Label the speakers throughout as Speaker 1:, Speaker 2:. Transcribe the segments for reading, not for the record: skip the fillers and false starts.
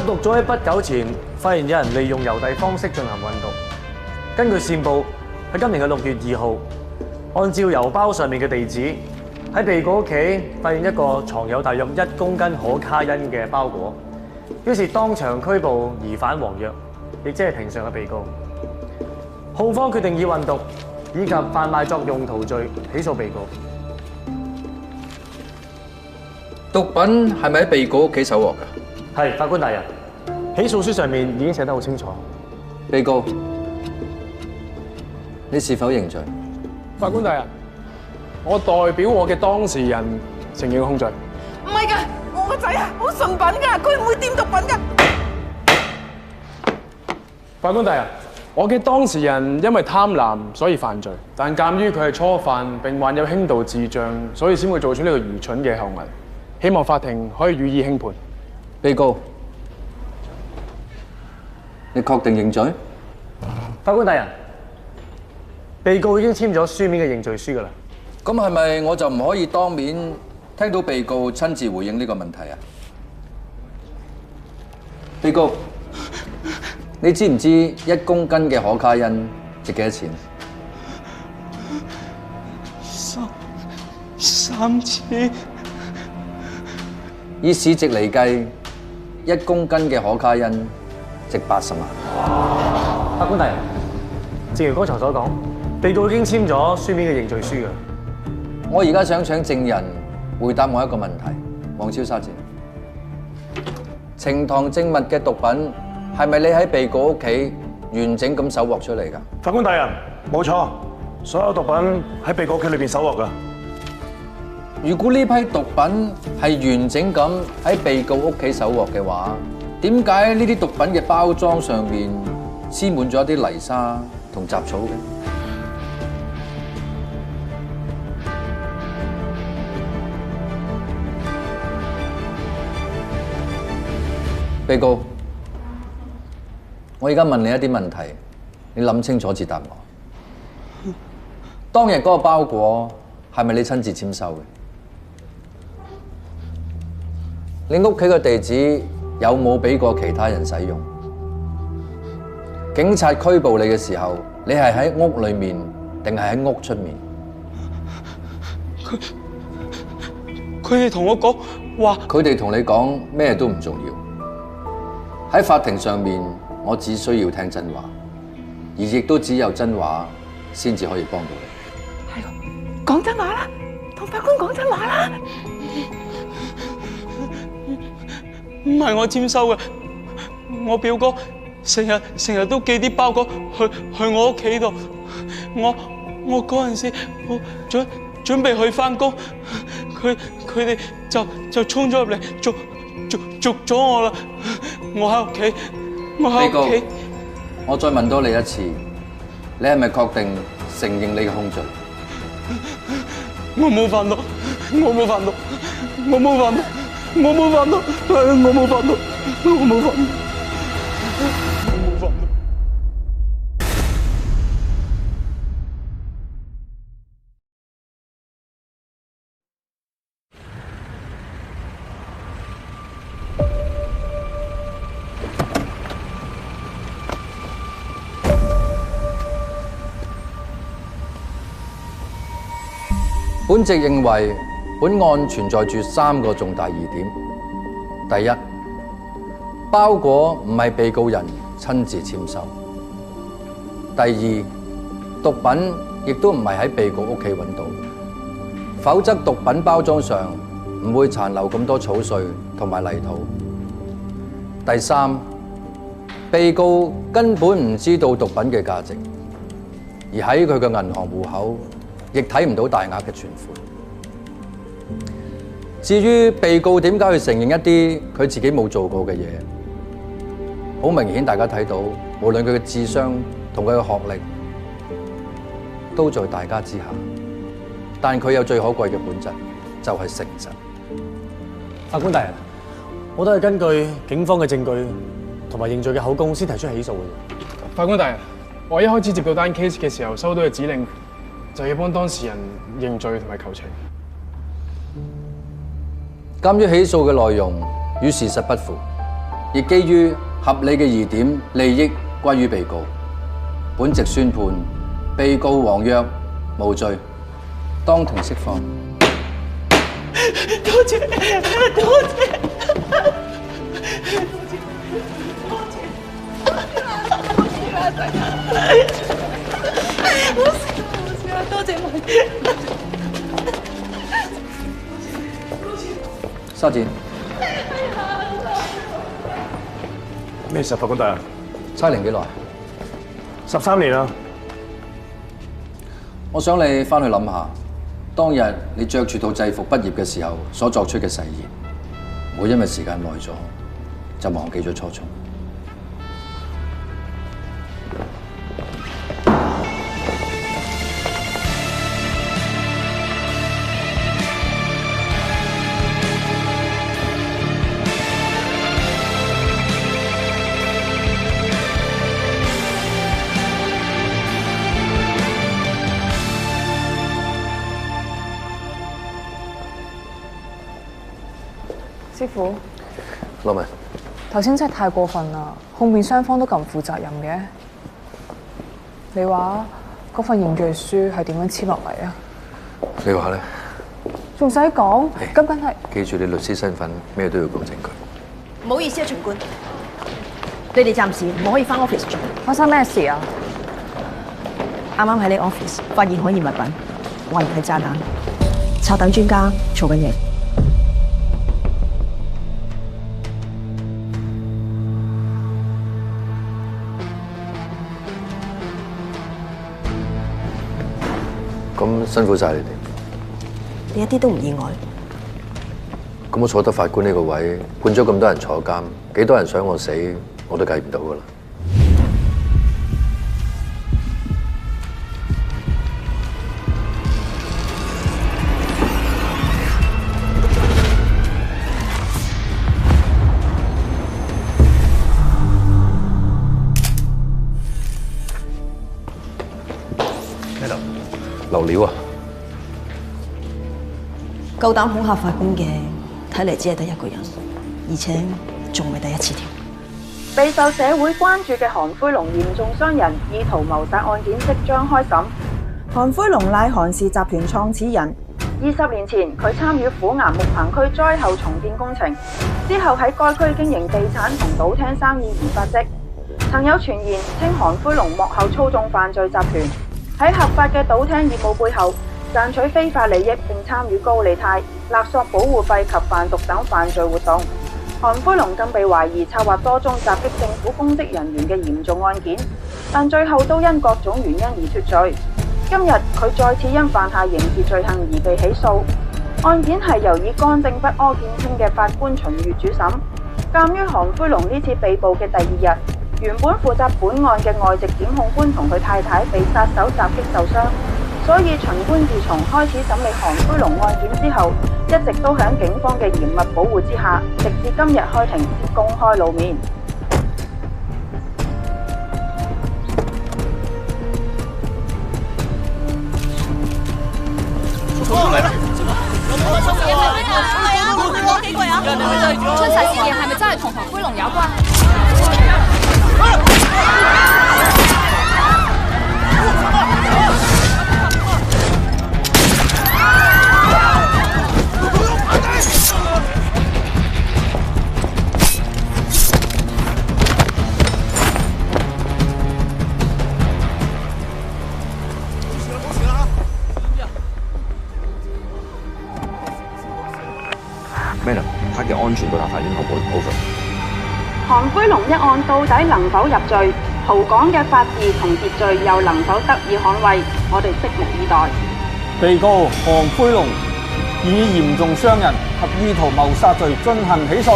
Speaker 1: 毒組喺不久前發現有人利用郵遞方式進行運毒。根據線報，喺今年嘅6月2號，按照郵包上面嘅地址，喺被告屋企發現一個藏有大約1公斤可卡因嘅包裹，於是當場拘捕疑犯黃躍，亦即係庭上嘅被告。控方決定以運毒以及販賣作用途罪起訴被告。
Speaker 2: 毒品係咪喺被告屋企搜獲㗎？
Speaker 1: 係，法官大人，起訴書上面已經寫得好清楚。
Speaker 2: 被告，你是否認罪？
Speaker 3: 法官大人，我代表我嘅當事人承認控罪。
Speaker 4: 唔係㗎，我個仔啊，好純品㗎，佢唔會掂毒品㗎。
Speaker 3: 法官大人，我嘅當事人因為貪婪所以犯罪，但鑑於佢係初犯並患有輕度智障，所以先會做出呢個愚蠢嘅後遺。希望法庭可以予以輕判。
Speaker 2: 被告，你確定認罪？
Speaker 1: 法官大人，被告已經簽咗書面嘅認罪書㗎啦。
Speaker 2: 咁係咪我就唔可以當面聽到被告親自回應呢個問題啊？被告，你知唔知1公斤嘅可卡因值幾多錢
Speaker 5: ？3千。
Speaker 2: 以市值嚟計，1公斤嘅可卡因值80萬。
Speaker 1: 法官大人，正如剛才所講，被告已經簽咗書面嘅認罪書㗎。
Speaker 2: 我而家想請證人回答我一個問題，黃超沙姐，呈堂證物嘅毒品係咪你喺被告屋企完整咁搜獲出嚟㗎？
Speaker 6: 法官大人，冇錯，所有毒品喺被告屋企裏邊搜獲㗎。
Speaker 2: 如果呢批毒品係完整咁喺被告屋企搜獲嘅話，點解呢啲毒品嘅包裝上面黐滿咗一啲泥沙同雜草嘅？被告，我而家問你一啲問題，你諗清楚至答我。當日嗰個包裹係咪你親自簽收嘅？你屋企嘅地址有冇俾過其他人使用？警察拘捕你嘅時候，你係喺屋裏面定係喺屋出面？
Speaker 5: 佢哋同我講話，
Speaker 2: 佢哋同你講咩都唔重要。喺法庭上面，我只需要聽真話，而亦都只有真話先至可以幫到你。
Speaker 4: 係咯，講真話啦，同法官講真話啦。
Speaker 5: 唔係我簽收嘅，我表哥成日都寄啲包裹去我屋企度。我嗰陣時我準備去返工，佢哋就衝咗入嚟捉咗我啦。我喺屋企。
Speaker 2: 被告，我再問多你一次，你係咪確定承認你嘅控罪？
Speaker 5: 我冇犯到，我冇犯到，我冇犯到。我冇犯到，我冇犯到，我冇犯到，我冇犯到。
Speaker 2: 本席認為，本案存在住3個重大疑點。第一，包裹唔係被告人親自簽收；第二，毒品亦都唔係喺被告屋企揾到，否則毒品包裝上唔會殘留咁多草碎同埋泥土。第三，被告根本唔知道毒品嘅價值，而喺佢嘅銀行戶口亦睇唔到大額嘅存款。至於被告點解去承認一啲佢自己冇做過嘅嘢，好明顯大家睇到，無論佢嘅智商同佢嘅學歷都在大家之下，但佢有最可貴嘅本質，就係誠實。
Speaker 1: 法官大人，我都係根據警方嘅證據同埋認罪嘅口供先提出起訴嘅。
Speaker 3: 法官大人，我一開始接到單 case 嘅時候，收到嘅指令就要幫當事人認罪同埋求情。
Speaker 2: 鑑於起訴嘅內容與事實不符，亦基於合理嘅疑點利益歸於被告，本席宣判被告黃約無罪，當庭釋放。
Speaker 4: 多謝，多謝。多謝埋。
Speaker 2: 沙展，
Speaker 6: 咩事啊，法官大人？
Speaker 2: 差齡幾耐
Speaker 6: 13年啦。
Speaker 2: 我想你翻去諗下，當日你着住套制服畢業嘅時候所作出嘅誓言，唔會因為時間耐咗就忘記咗初衷。
Speaker 7: 師傅，
Speaker 2: 羅文，
Speaker 7: 頭先真係太過分啦！控辯雙方都咁唔負責任嘅。你話嗰份認罪書係點樣簽落嚟啊？
Speaker 2: 你話咧？
Speaker 7: 仲使講？咁梗係
Speaker 2: 記住你律師身份，咩都要講證據。
Speaker 8: 唔好意思啊，巡官，你哋暫時唔可以翻 office 做。
Speaker 7: 發生咩事啊？
Speaker 8: 啱啱喺你 office 發現可疑物品，懷疑係炸彈，拆彈專家做緊嘢。
Speaker 2: 咁辛苦晒你哋，
Speaker 8: 你一啲都唔意外。
Speaker 2: 咁我坐得法官呢個位，判咗咁多人坐監，幾多人想我死，我都計唔到噶啦。流料啊！
Speaker 8: 夠膽恐嚇法官嘅，睇嚟只係得一個人，而且仲未第一次添。
Speaker 9: 備受社會關注嘅韓魁龍嚴重傷人意圖謀殺案件即將開審。韓魁龍乃韓氏集團創始人，20年前佢參與虎岩木棚區災後重建工程，之後喺該區經營地產同賭廳生意而發跡。曾有傳言稱韓魁龍幕後操縱犯罪集團，喺合法嘅賭廳業務背後賺取非法利益，並參與高利貸、勒索保護費及販毒等犯罪活動。韓魁龍更被懷疑策劃多宗襲擊政府公職人員嘅嚴重案件，但最後都因各種原因而脫罪。今日佢再次因犯下刑事罪行而被起訴。案件係由以乾淨不阿見稱嘅法官秦月主審。鑑於韓魁龍呢次被捕嘅第二日，原本負責本案嘅外籍檢控官同佢太太被殺手襲擊受傷，所以巡官自從開始審理韓魁龍案件之後，一直都喺警方嘅嚴密保護之下，直至今日開庭先公開露面。
Speaker 10: 春齊事件係咪真係同韓魁龍有關？Madam，
Speaker 11: 他嘅安全到達法院後會 over。
Speaker 9: 韓魁龍一案到底能否入罪？逃港嘅法治同秩序又能否得以捍衛？我哋拭目以待。
Speaker 12: 被告韓魁龍以嚴重傷人及意圖謀殺罪進行起訴。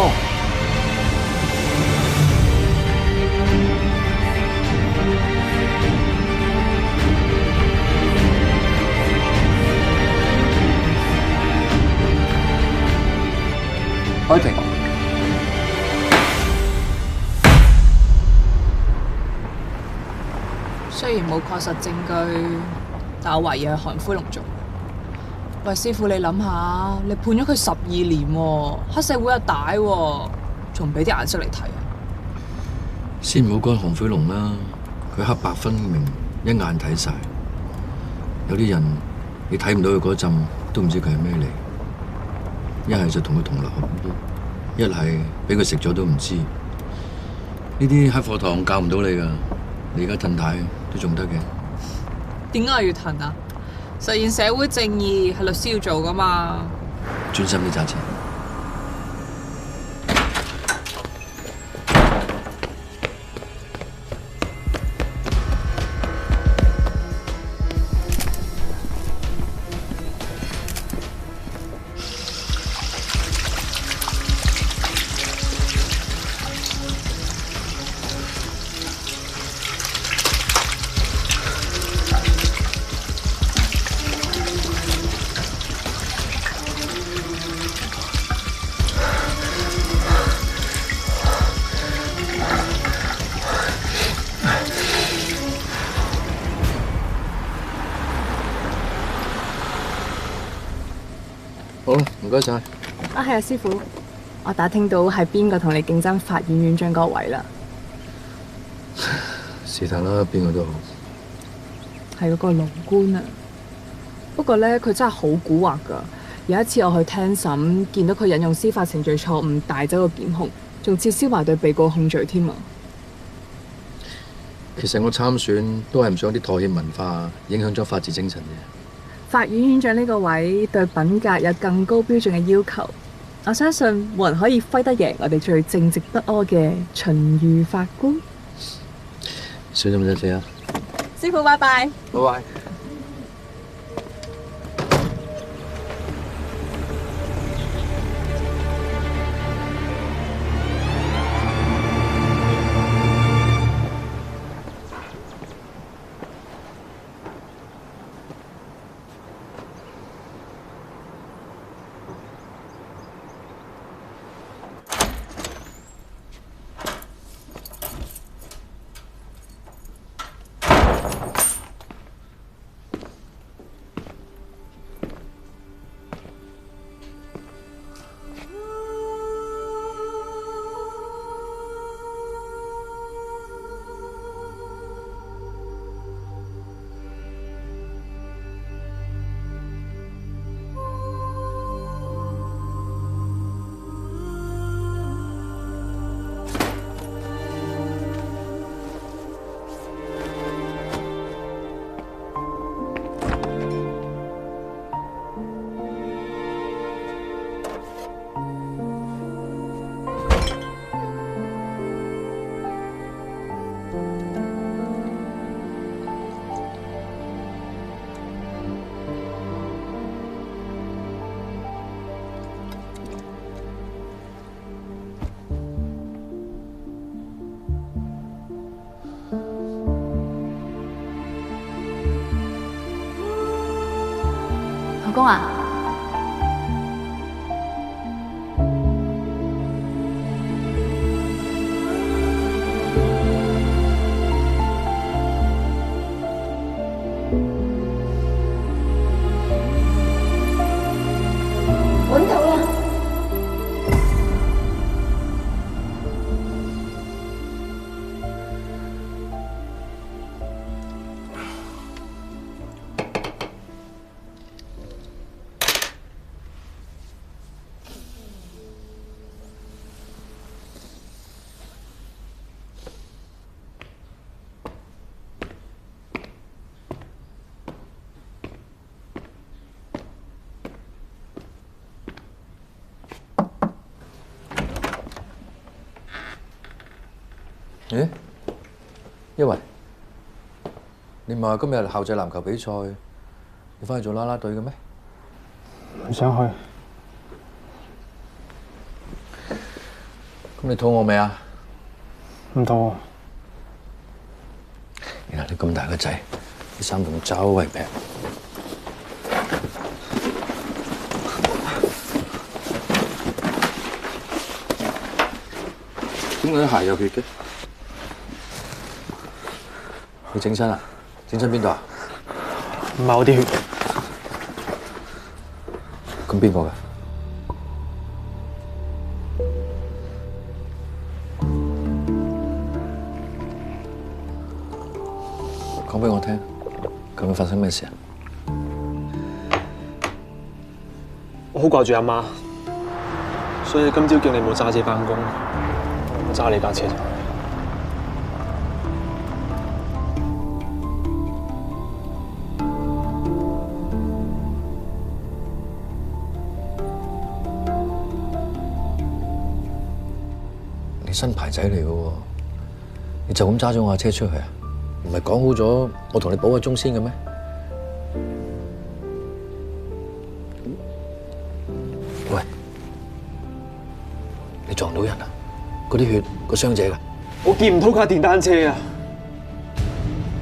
Speaker 2: 開庭。
Speaker 13: 雖然冇確實證據，但我懷疑係韓魁龍做。喂，師傅你諗下，你判咗佢12年喎，黑社會一帶喎，仲唔俾啲顏色嚟睇啊？
Speaker 2: 先唔好講韓輝龍啦，佢黑白分明，一眼睇晒。有啲人你睇唔到佢嗰陣，都唔知佢係咩嚟。一係就同佢同流合污，一係俾佢食咗都唔知。呢啲黑課堂教唔到你噶，你而家褪軚都仲得嘅。
Speaker 13: 點解要褪啊？實現社會正義係律師要做噶嘛。
Speaker 2: 專心啲揸車。好，唔該晒。
Speaker 7: 係啊，師傅，我打聽到係邊個同你競爭法院院長嗰位啦。
Speaker 2: 是但啦，邊個都好。
Speaker 7: 係嗰個龍官啊。不過咧，佢真係好蠱惑噶。有一次我去聽審，見到佢引用司法程序錯誤帶走個檢控，仲撤銷埋對被告控罪添啊。
Speaker 2: 其實我參選都係唔想啲妥協文化影響咗法治精神嘅。
Speaker 7: 法院院長呢個位對品格有更高標準嘅要求，我相信冇人可以揮得贏我哋最正直不阿嘅秦御法官。
Speaker 2: 小心啲死啊！
Speaker 7: 師傅，拜拜。
Speaker 2: 拜拜。
Speaker 10: 老公啊，揾到啦！
Speaker 2: 咦，一維，你唔係話今日校際籃球比賽，你翻去做啦啦隊嘅咩？
Speaker 3: 唔想去。
Speaker 2: 咁你肚餓未啊？
Speaker 3: 唔肚餓。
Speaker 2: 你睇你咁大個仔，啲衫仲周圍劈。點解啲鞋有血嘅？你整親啊？整親邊度啊？
Speaker 3: 唔係我啲血。
Speaker 2: 咁邊個㗎？俾我聽，究竟發生咩事啊？
Speaker 5: 我好掛住阿媽，所以今朝叫你冇揸車返工，我揸你架車。
Speaker 2: 你新牌仔嚟嘅喎，你就咁揸咗我架車出去啊？唔係講好咗我同你補個鐘先嘅咩？喂，你撞到人啊？嗰啲血個傷者㗎？
Speaker 5: 我見唔到架電單車啊！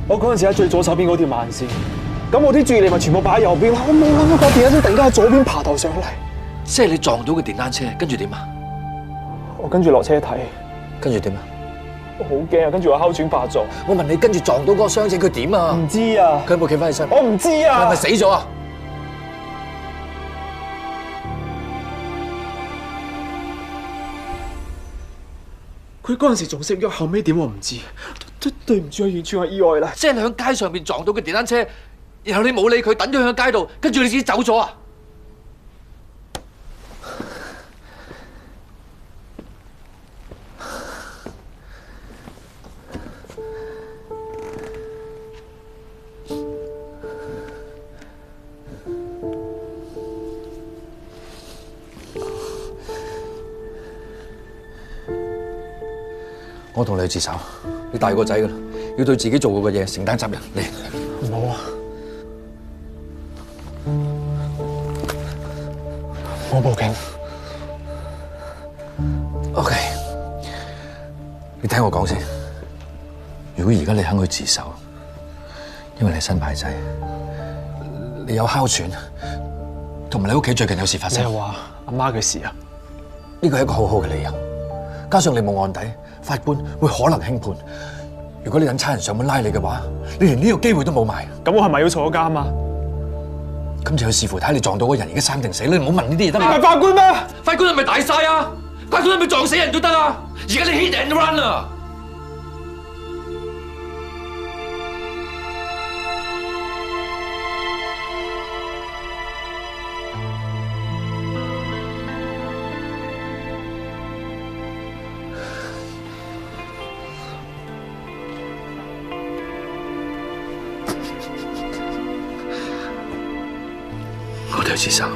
Speaker 5: 我嗰陣時喺最左手邊嗰條慢線，咁我啲注意力咪全部擺喺右邊，我冇諗到架電單車突然間喺左邊爬頭上嚟。
Speaker 2: 即係你撞到個電單車，跟住點啊？
Speaker 5: 我跟住落車睇，
Speaker 2: 跟住點啊？
Speaker 5: 我好驚啊！跟住我哮喘發作。
Speaker 2: 我問你跟住撞到嗰個傷者佢點啊？
Speaker 5: 唔知啊。
Speaker 2: 佢有冇企翻起身？
Speaker 5: 我唔知啊。
Speaker 2: 佢係咪死咗啊？
Speaker 5: 佢嗰陣時仲識喐，後尾點我唔知。對唔住啊，完全係意外啦。
Speaker 2: 即係你喺街上邊撞到個電單車，然後你冇理佢，等咗佢喺街度，跟住你自己走咗啊？我同你去自首，你大個仔噶啦，要對自己做過嘅嘢承擔責任。嚟，
Speaker 5: 唔好啊！我報警。
Speaker 2: OK， 你聽我講先。如果而家你肯去自首，因為你新牌仔，你有哮喘，同埋你屋企最近有事發生。
Speaker 5: 你係話阿媽嘅事啊？
Speaker 2: 呢個係一個好好嘅理由，加上你冇案底。法官會可能輕判。如果你等差人上門拉你嘅話，你連呢個機會都冇埋。
Speaker 5: 咁我係咪要坐監啊？
Speaker 2: 咁就要視乎睇你撞到嗰人而家生定死。你唔好問呢啲嘢得嘛？
Speaker 5: 你係法官咩？
Speaker 2: 法官係咪大晒啊？法官係咪撞死人都得啊？而家你 hit and run 啊！我哋去自首。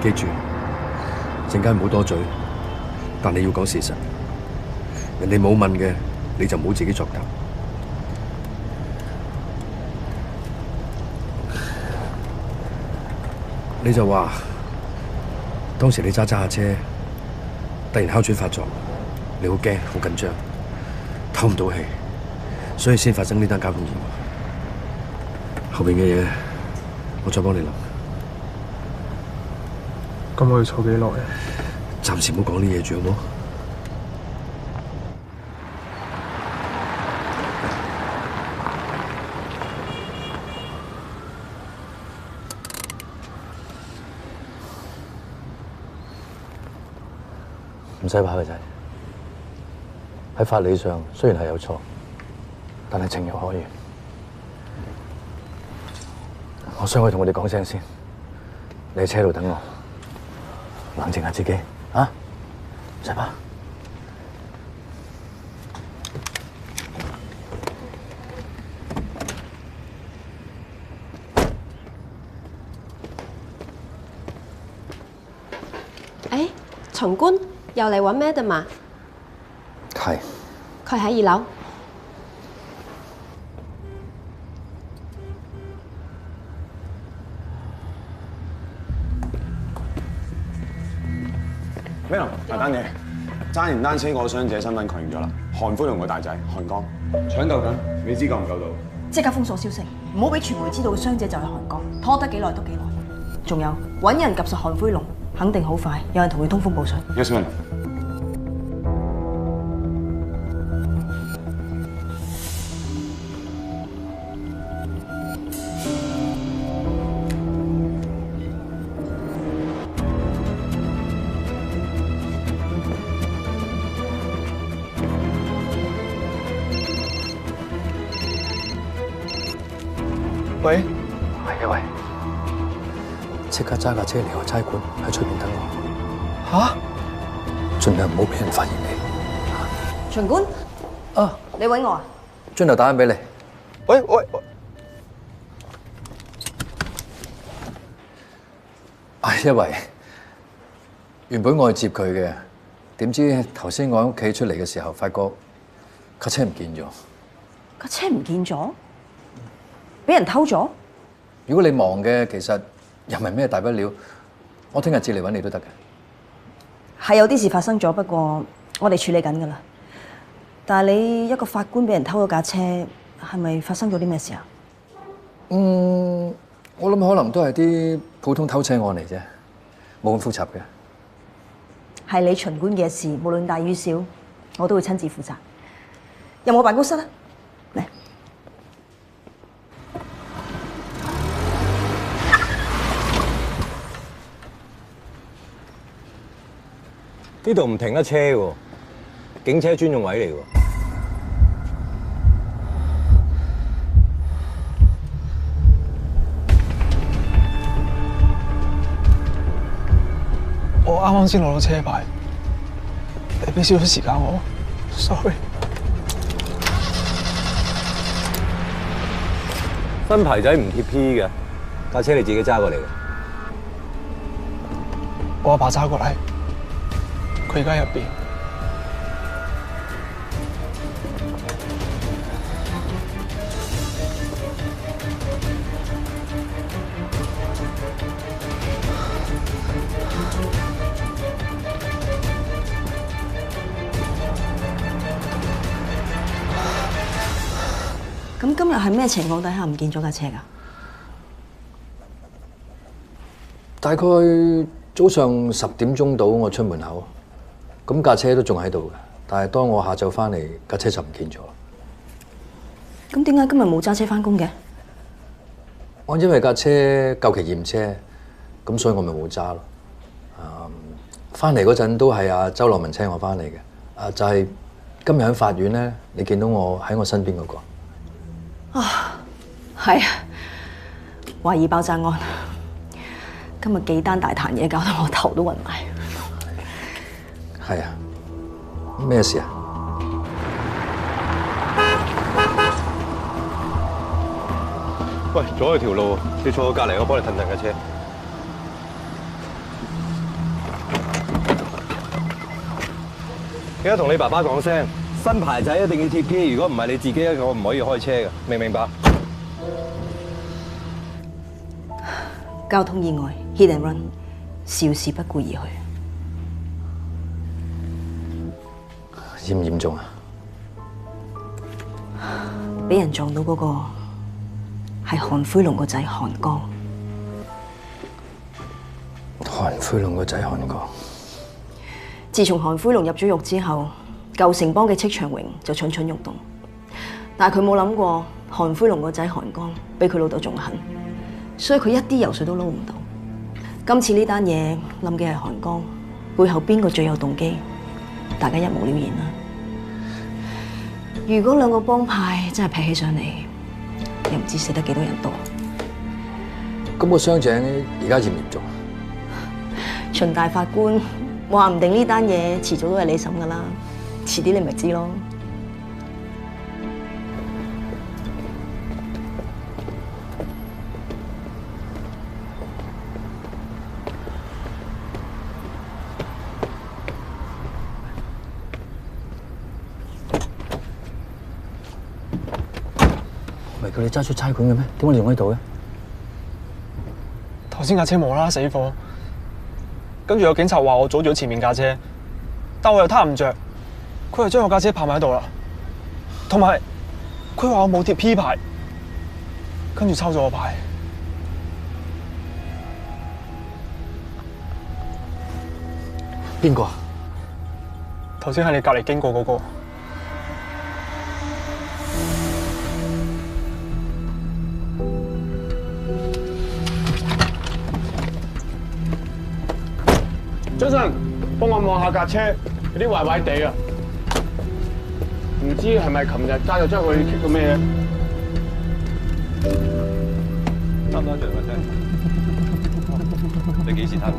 Speaker 2: 記住，陣間唔好多嘴，但你要講事實。人哋冇問嘅，你就唔好自己作答。你就話。當時你揸下車，突然哮喘發作，你好驚、好緊張，透唔到氣，所以先發生呢單交通意外。後邊嘅嘢，我再幫你諗。
Speaker 5: 咁我要坐幾耐啊？
Speaker 2: 暫時唔好講呢嘢住，好冇？唔使怕嘅仔，喺法理上雖然係有錯，但係情有可原。我上去同佢哋講聲先，你喺車度等我，冷靜下自己啊，唔使怕。
Speaker 14: 誒，巡官。又嚟揾 Madam 嘛？
Speaker 2: 係。
Speaker 14: 佢喺2樓。
Speaker 6: 咩啊？大單嘢，揸完單車嗰個傷者身份確認咗啦，韓輝龍個大仔韓江，搶救緊，你知夠唔夠到？
Speaker 8: 即刻封鎖消息，唔好俾傳媒知道個傷者就係韓江，拖得幾耐都幾耐。仲有揾人及實韓輝龍。肯定好快，有人同佢通風報信。
Speaker 6: Yes, ma'am。
Speaker 2: 即刻揸架車離開差館，喺出邊等我。
Speaker 12: 吓？
Speaker 2: 盡量唔好俾人發現你。
Speaker 8: 巡官
Speaker 2: 啊，
Speaker 8: 你揾我啊？
Speaker 2: 轉頭打緊俾你。
Speaker 12: 喂。
Speaker 2: 因為原本我去接佢嘅，點知頭先我喺屋企出嚟嘅時候，發覺架車唔見咗。
Speaker 8: 架車唔見咗？俾人偷咗？
Speaker 2: 如果你忙嘅，其實又唔係咩大不了，我聽日接嚟揾你都得嘅。
Speaker 8: 係有啲事發生咗，不過我哋處理緊㗎啦。但係你一個法官俾人偷咗架車，係咪發生咗啲咩事啊？
Speaker 2: 我諗可能都係啲普通偷車案嚟啫，冇咁複雜嘅。
Speaker 8: 係你巡官嘅事，無論大與小，我都會親自負責。有冇辦公室啊？嚟。
Speaker 15: 呢度唔停得車喎，警車專用位嚟喎。
Speaker 3: 我啱啱先攞到車牌，你俾少少時間我 ，sorry。
Speaker 15: 新牌仔唔貼 P 嘅，架車你自己揸過嚟嘅。
Speaker 3: 我阿爸揸過嚟，佢而家入邊。
Speaker 8: 咁今日係咩情況底下唔見咗架車㗎？
Speaker 2: 大概早上10點鐘到，我出門口，咁架車都仲喺度嘅。但係當我下晝翻嚟，架車就唔見咗。
Speaker 8: 咁點解今日冇揸車翻工嘅？
Speaker 2: 我因為架車夠期驗車，咁所以我咪冇揸咯。翻嚟嗰陣都係阿周樂文車我翻嚟嘅。就係今日喺法院咧，你見到我喺我身邊嗰個。
Speaker 8: 啊，係啊，懷疑爆炸案，今日幾單大壇嘢，搞到我頭都暈埋。
Speaker 2: 係啊，咩事啊？
Speaker 15: 喂，阻咗條路，你坐我隔離，我幫你褪架車。記得同你爸爸講聲。新牌仔一定要貼 P， 如果唔係你自己一個唔可以開車嘅，明唔明白？
Speaker 8: 交通意外 hit and run， 肇事不顧而
Speaker 2: 去。嚴唔嚴重啊？
Speaker 8: 俾人撞到嗰個係韓灰龍個仔韓江。
Speaker 2: 韓灰龍個仔韓江。
Speaker 8: 自從韓灰龍入咗獄之後，舊城邦嘅戚長榮就蠢蠢欲動，但係佢冇諗過韓灰龍個仔韓江比佢老豆仲狠，所以佢一啲油水都撈唔到。今次呢單嘢諗嘅係韓江，背後邊個最有動機，大家一目了然啦。如果兩個幫派真係劈起上嚟，又唔知死得幾多人多。
Speaker 2: 咁個傷者而家嚴唔嚴重？
Speaker 8: 秦大法官話唔定呢單嘢遲早都係你審噶啦。遲啲你咪知咯。
Speaker 2: 唔係叫你揸出差館嘅咩？點解你仲喺度嘅？
Speaker 3: 頭先架車無啦啦死火，跟住有警察話我阻住咗前面架車，但我又撻唔着。佢就將我架車泊埋喺度啦，同埋佢話我冇貼 P 牌，跟住抽咗我牌。
Speaker 2: 邊個啊？
Speaker 3: 頭先喺你隔離經過嗰個。
Speaker 16: 張生，幫我望下架車，有啲壞壞地啊！唔知係咪琴日揸咗出去棘到咩嘢？
Speaker 15: 差唔多着架車。幾時攤咗？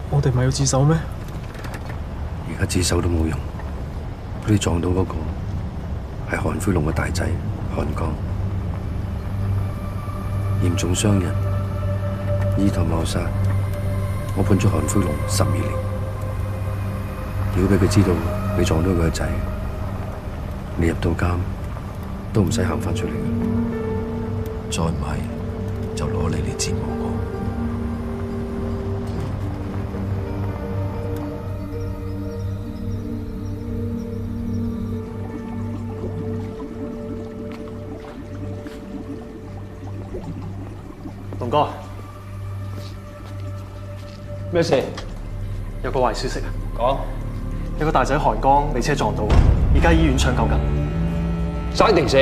Speaker 17: 我哋咪要自首咩？
Speaker 18: 而家自首都冇用，佢哋撞到嗰個係韓灰龍嘅大仔韓江，嚴重傷人，意圖謀殺。我判咗韓灰龍12年。如果俾佢知道你撞到佢嘅仔，你入到監都唔使行翻出嚟嘅。再唔係就攞你嚟折磨我。
Speaker 1: 龍哥，
Speaker 16: 咩事？
Speaker 1: 有個壞消息啊！
Speaker 16: 講。
Speaker 1: 有個大仔韓江被車撞到，而家醫院搶救緊。
Speaker 16: 生定死？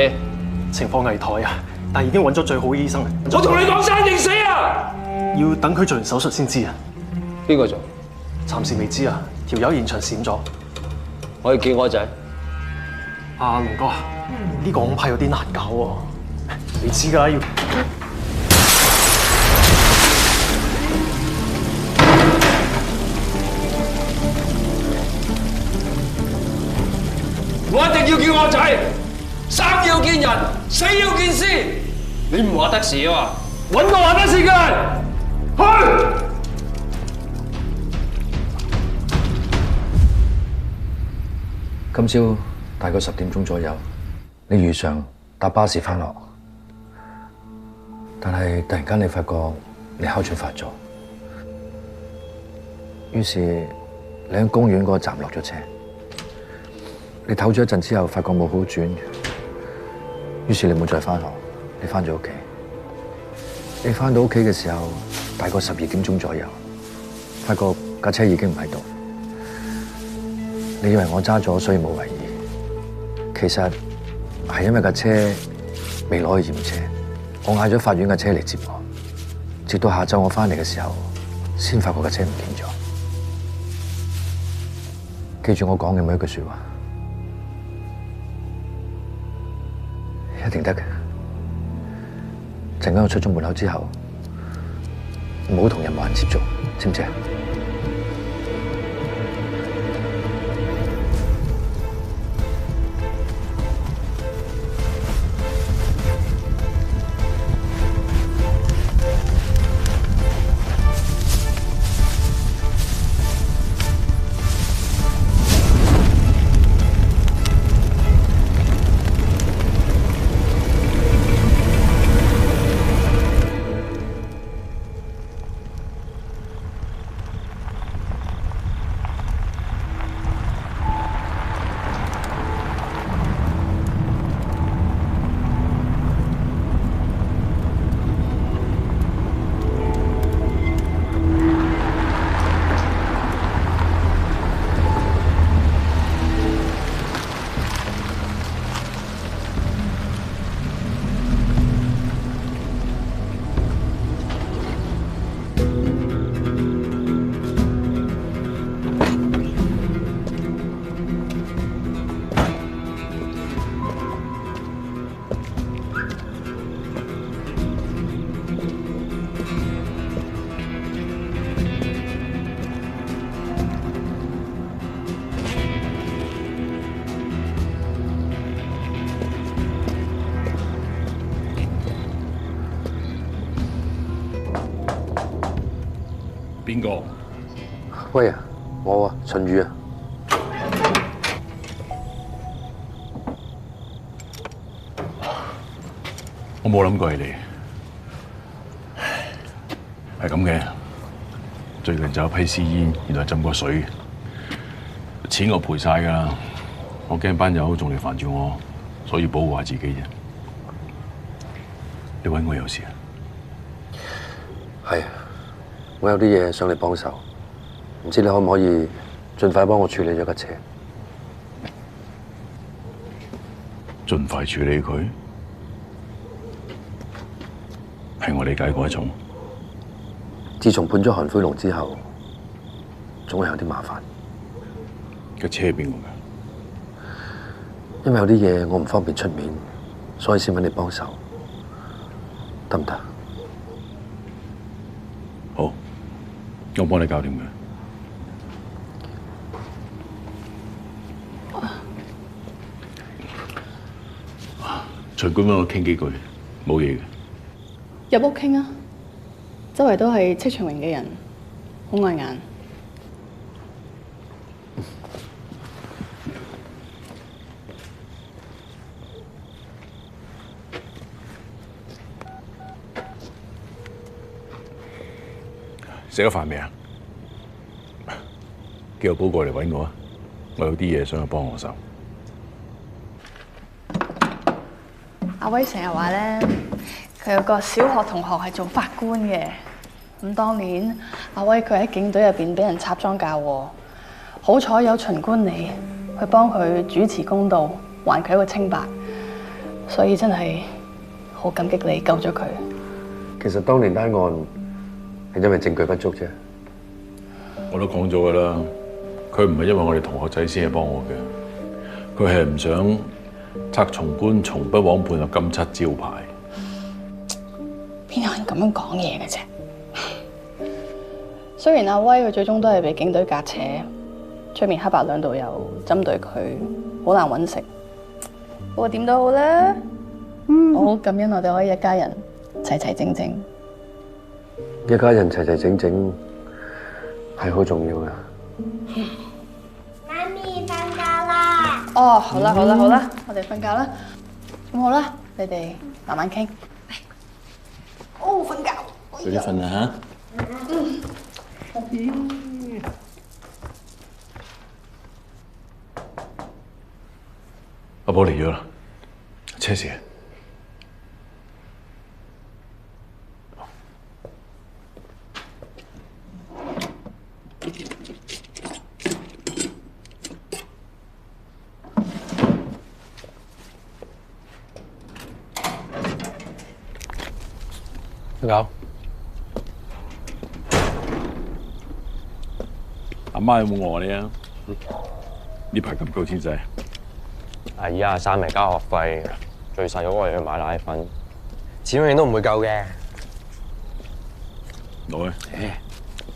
Speaker 1: 情況危殆啊！但已經揾咗最好嘅醫生。
Speaker 16: 我同你講生定死啊！
Speaker 1: 要等佢做完手術先知啊！
Speaker 16: 邊個做？
Speaker 1: 暫時未知啊！條友現場閃咗。
Speaker 16: 我要見我仔。
Speaker 1: 阿龍哥，呢個恐怕有啲難搞喎。你知㗎，要。
Speaker 16: 我一定要見我仔，生要見人，死要見屍。你唔話得事啊嘛？揾個話得事嘅，去！
Speaker 18: 今朝大概10點鐘左右，你如常搭巴士返學，但係突然間你發覺你哮喘發作，於是你喺公園嗰個站落咗車。你唞咗一陣之後，發覺冇好轉，於是你冇再返學，你返咗屋企。你返到屋企嘅時候，大概12點鐘左右，發覺架車已經唔喺度。你以為我揸咗，所以冇懷疑。其實係因為架車未攞去驗車，我嗌咗法院嘅車嚟接我。直到下晝我返嚟嘅時候，先發覺架車唔見咗。記住我講嘅每一句說話。一定得嘅。陣間我出咗門口之後，唔好同任何人接觸，知唔知啊？
Speaker 11: 邊個？
Speaker 18: 喂啊，我啊，秦宇啊。
Speaker 11: 我冇諗過係你，係咁嘅。最近就有批私煙，原來浸過水，錢我賠晒㗎啦。我驚班友仲嚟煩住我，所以保護下自己啫。你揾我有事啊？
Speaker 18: 係啊，我有啲嘢想你幫手，唔知你可唔可以盡快幫我處理咗架車？
Speaker 11: 盡快處理佢，係我理解嗰一種。
Speaker 18: 自從判咗韓灰龍之後，總係有啲麻煩。
Speaker 11: 個車邊個㗎？
Speaker 18: 因為有啲嘢我唔方便出面，所以先揾你幫手，得唔得？
Speaker 11: 好，我幫你搞掂佢。隨官幫我傾幾句，冇嘢嘅。
Speaker 13: 入屋傾啊！周圍都係戚長榮嘅人，好礙眼。
Speaker 11: 食咗飯未啊？叫阿寶過嚟揾我啊！我有啲嘢想佢幫我手。
Speaker 13: 阿威成日話咧，佢有個小學同學係做法官嘅。咁當年阿威佢喺警隊入邊俾人插贓嫁禍，好彩有秦官你去幫佢主持公道，還佢一個清白。所以真係好感激你救咗佢。
Speaker 18: 其實當年單案係因為證據不足啫。
Speaker 11: 我都講咗㗎啦，佢唔係因為我哋同學仔先係幫我嘅，佢係唔想拆從官從不枉判嘅金漆招牌。
Speaker 13: 邊有人咁樣講嘢嘅啫？雖然阿威佢最終都係被警隊隔扯，出面黑白兩道又針對佢，好難揾食。不過點都好咧，我好感恩我哋可以一家人齊齊整整。
Speaker 18: 一家人齊齊整整係好重要嘅。
Speaker 10: 媽咪瞓覺啦！
Speaker 13: 哦，好啦好啦好啦，我哋瞓覺啦。咁好啦，你哋慢慢傾。哦，瞓覺。
Speaker 11: 早啲瞓啦嚇。阿寶嚟咗啦，車匙。
Speaker 18: 瞓覺。
Speaker 11: 阿媽有冇餓你啊？呢排咁高錢仔。
Speaker 17: 阿姨阿三嚟交學費，最細嗰個又要買奶粉，錢永遠都唔會夠嘅。
Speaker 11: 攞去。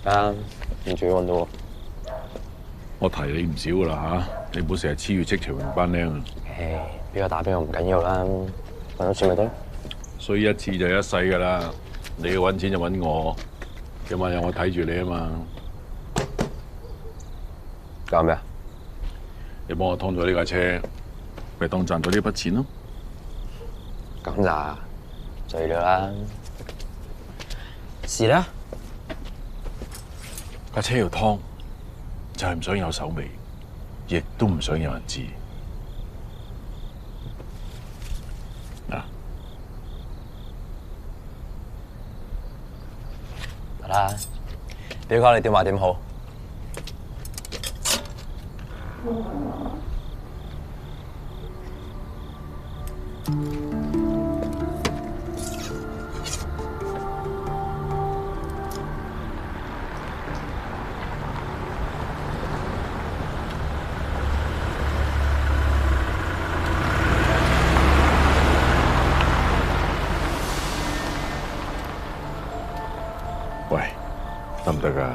Speaker 17: 啱，唔住揾到喎。
Speaker 11: 我提你唔少噶啦嚇，你唔好成日黐住戚長榮班僆啊！
Speaker 17: 邊個打邊個唔緊要啦，揾到錢咪得。
Speaker 11: 衰一次就一世噶啦，你要揾錢就揾我，今晚有我睇住你啊嘛。
Speaker 17: 搞咩啊？
Speaker 11: 你幫我劏咗呢架車，咪當賺咗呢筆錢咯。
Speaker 17: 咁咋？醉了啦。是啦。
Speaker 11: 架車要劏，就係唔想有手尾，亦都唔想有人知。嗱，
Speaker 17: 得啦。表哥，你點話點好？
Speaker 11: 喂，得唔得㗎？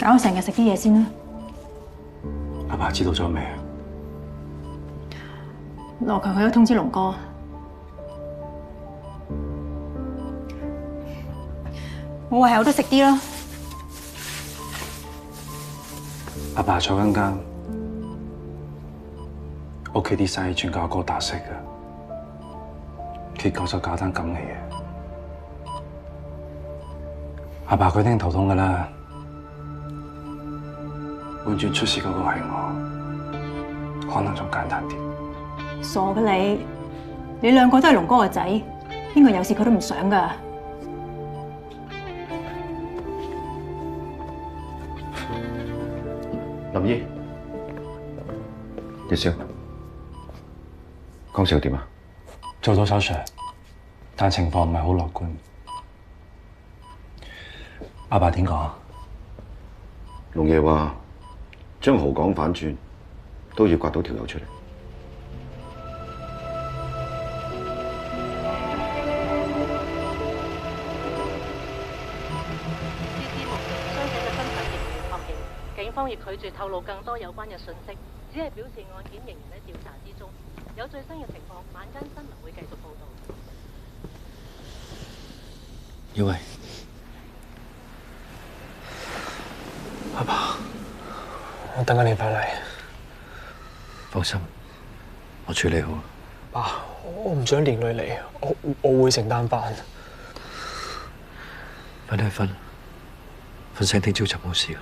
Speaker 19: 等我成日食啲嘢先啦。
Speaker 6: 阿爸知道咗未？
Speaker 19: 羅強佢都通知龍哥。我唯有都食啲啦。
Speaker 6: 阿爸坐緊監，屋企啲生意全靠阿哥打識嘅，結果就搞單咁嘅嘢。阿爸佢一定頭痛㗎啦。換轉出事嗰個係我，可能仲簡單啲。
Speaker 19: 傻嘅你，你兩個都係龍哥個仔，邊個有事佢都唔想噶。
Speaker 18: 林姨，葉少，江少點啊？
Speaker 6: 做到手術，但情況唔係好樂觀。阿爸點講？
Speaker 18: 龍爺話將豪港反轉，都要刮到條友出嚟。
Speaker 20: 警方亦拒絕透露更多有關嘅信息，只係表示案件仍然喺調查之中。有最新嘅情況，晚間新聞會繼續報導。
Speaker 18: 耀偉，
Speaker 5: 阿爸，我等緊你返嚟。
Speaker 18: 放心，我處理好。
Speaker 5: 爸，我唔想連累你，我會承擔返。
Speaker 18: 快啲去瞓，瞓醒聽朝就冇事。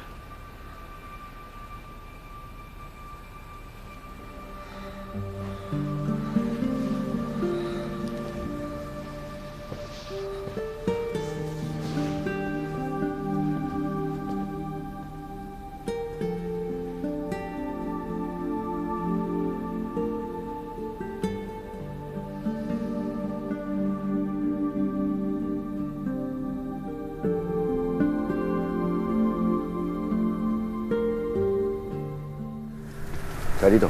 Speaker 18: 就喺呢度。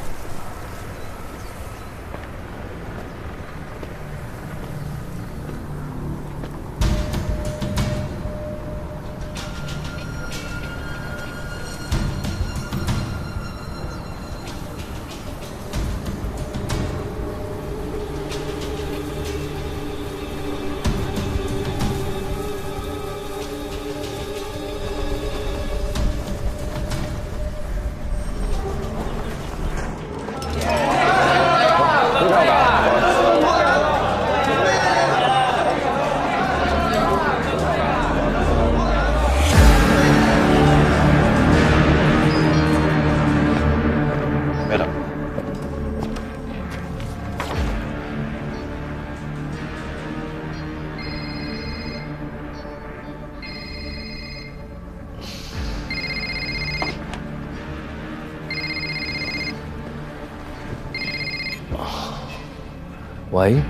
Speaker 18: 喂，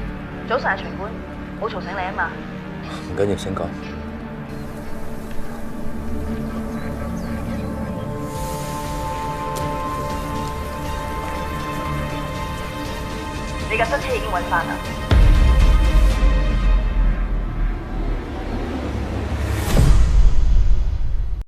Speaker 8: 早晨啊，巡官，冇嘈醒你啊嘛。
Speaker 18: 唔緊要，先講。
Speaker 8: 你架新車已經揾翻啦。